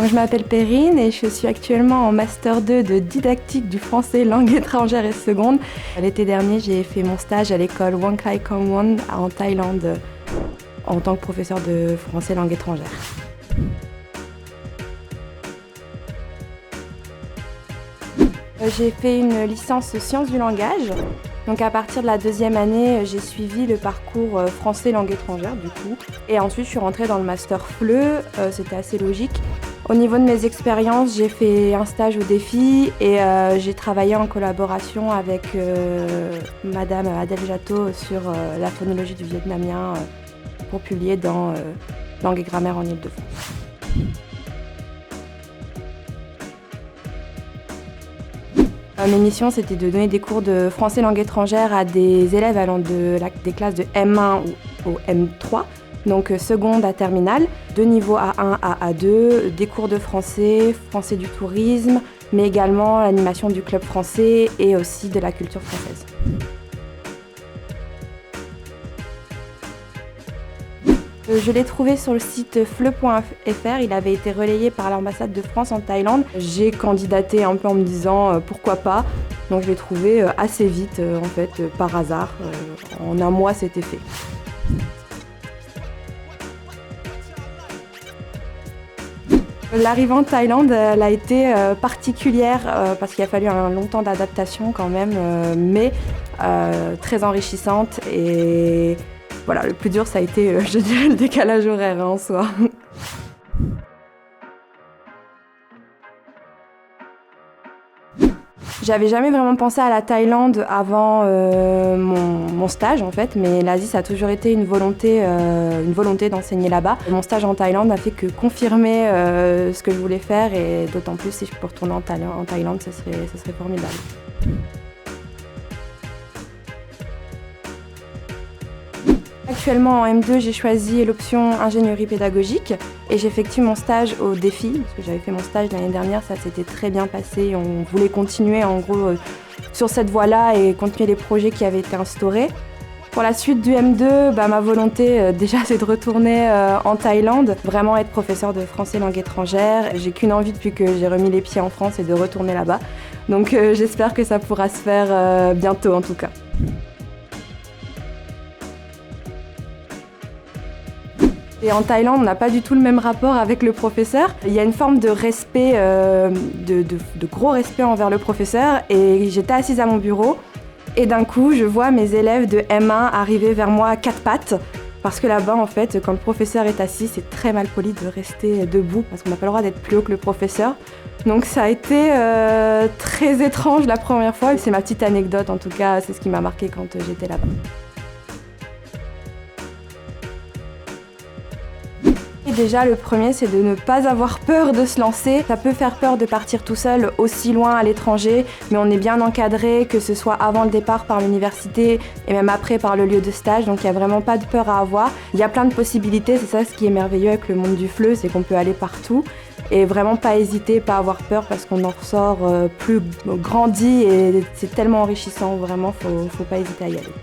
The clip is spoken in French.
Donc, je m'appelle Perrine et je suis actuellement en Master 2 de didactique du français langue étrangère et seconde. L'été dernier, j'ai fait mon stage à l'école Wong Khai Kong Won en Thaïlande en tant que professeur de français langue étrangère. J'ai fait une licence sciences du langage. Donc à partir de la deuxième année, j'ai suivi le parcours français langue étrangère du coup. Et ensuite, je suis rentrée dans le master FLE, c'était assez logique. Au niveau de mes expériences, j'ai fait un stage au défi et j'ai travaillé en collaboration avec Madame Adèle Jattot sur la phonologie du vietnamien pour publier dans Langue et Grammaire en Île-de-France. Mes missions, c'était de donner des cours de français langue étrangère à des élèves allant des classes de M1 au M3, donc seconde à terminale, de niveau A1 à A2, des cours de français, français du tourisme, mais également l'animation du club français et aussi de la culture française. Je l'ai trouvé sur le site fleu.fr, il avait été relayé par l'ambassade de France en Thaïlande. J'ai candidaté un peu en me disant pourquoi pas, donc je l'ai trouvé assez vite en fait, par hasard. En un mois c'était fait. L'arrivée en Thaïlande, elle a été particulière parce qu'il a fallu un long temps d'adaptation quand même, mais très enrichissante et voilà, le plus dur, ça a été, je dirais, le décalage horaire en soi. J'avais jamais vraiment pensé à la Thaïlande avant mon stage en fait, mais l'Asie ça a toujours été une volonté d'enseigner là-bas. Mon stage en Thaïlande n'a fait que confirmer ce que je voulais faire et d'autant plus si je peux retourner en Thaïlande, ce serait formidable. Actuellement en M2, j'ai choisi l'option ingénierie pédagogique et j'effectue mon stage au défi, parce que j'avais fait mon stage l'année dernière, ça s'était très bien passé. On voulait continuer en gros sur cette voie-là et continuer les projets qui avaient été instaurés. Pour la suite du M2, ma volonté déjà c'est de retourner en Thaïlande, vraiment être professeur de français langue étrangère. J'ai qu'une envie depuis que j'ai remis les pieds en France, c'est de retourner là-bas. Donc j'espère que ça pourra se faire bientôt en tout cas. Et en Thaïlande, on n'a pas du tout le même rapport avec le professeur. Il y a une forme de respect, de gros respect envers le professeur. Et j'étais assise à mon bureau et d'un coup, je vois mes élèves de M1 arriver vers moi à quatre pattes. Parce que là-bas, en fait, quand le professeur est assis, c'est très mal poli de rester debout parce qu'on n'a pas le droit d'être plus haut que le professeur. Donc ça a été très étrange la première fois. C'est ma petite anecdote, en tout cas, c'est ce qui m'a marqué quand j'étais là-bas. Déjà, le premier, c'est de ne pas avoir peur de se lancer. Ça peut faire peur de partir tout seul aussi loin à l'étranger, mais on est bien encadré, que ce soit avant le départ par l'université et même après par le lieu de stage, donc il n'y a vraiment pas de peur à avoir. Il y a plein de possibilités, c'est ça ce qui est merveilleux avec le monde du FLE, c'est qu'on peut aller partout et vraiment pas hésiter, pas avoir peur parce qu'on en ressort plus grandi et c'est tellement enrichissant, vraiment, faut pas hésiter à y aller.